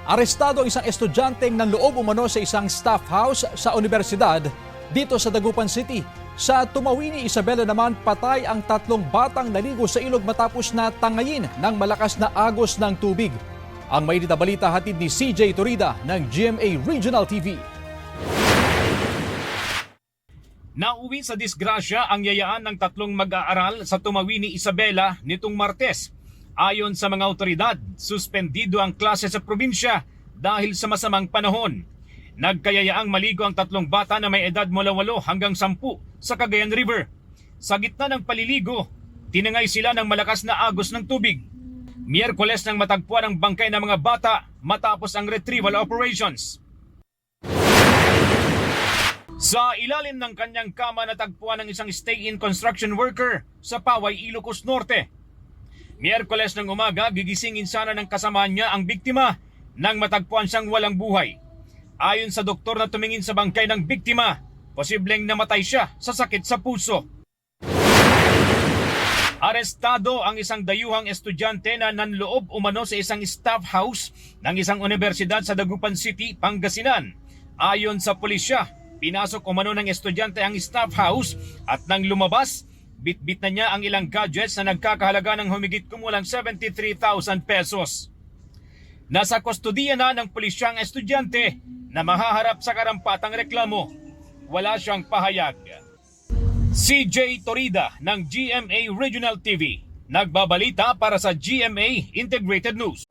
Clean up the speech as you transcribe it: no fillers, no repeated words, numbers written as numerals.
Arestado ang isang estudyanteng nanloob umano sa isang staff house sa universidad dito sa Dagupan City. Sa Tumawini, Isabela naman, patay ang 3 batang naligo sa ilog matapos na tangayin ng malakas na agos ng tubig. Ang mainit na balita hatid ni CJ Torida ng GMA Regional TV. Nauwi sa disgrasya ang yayaan ng 3 mag-aaral sa Tumawini, Isabela nitong Martes. Ayon sa mga awtoridad, suspendido ang klase sa probinsya dahil sa masamang panahon. Nagkayayaang maligo ang 3 bata na may edad mula 8 hanggang 10 sa Cagayan River. Sa gitna ng paliligo, tinangay sila ng malakas na agos ng tubig. Miyerkules nang matagpuan ang bangkay ng mga bata matapos ang retrieval operations. Sa ilalim ng kanyang kama natagpuan ng isang stay-in construction worker sa Paway, Ilocos Norte. Miyerkules ng umaga, gigisingin sana ng kasama niya ang biktima nang matagpuan siyang walang buhay. Ayon sa doktor na tumingin sa bangkay ng biktima, posibleng namatay siya sa sakit sa puso. Arestado ang isang dayuhang estudyante na nanloob umano sa isang staff house ng isang universidad sa Dagupan City, Pangasinan. Ayon sa pulisya, pinasok umano ng estudyante ang staff house at nang lumabas, bitbit na niya ang ilang gadgets na nagkakahalaga ng humigit kumulang 73,000 pesos. Nasa kustodiya na ng pulisya ang estudyante na mahaharap sa karampatang reklamo. Wala siyang pahayag. CJ Torida ng GMA Regional TV, nagbabalita para sa GMA Integrated News.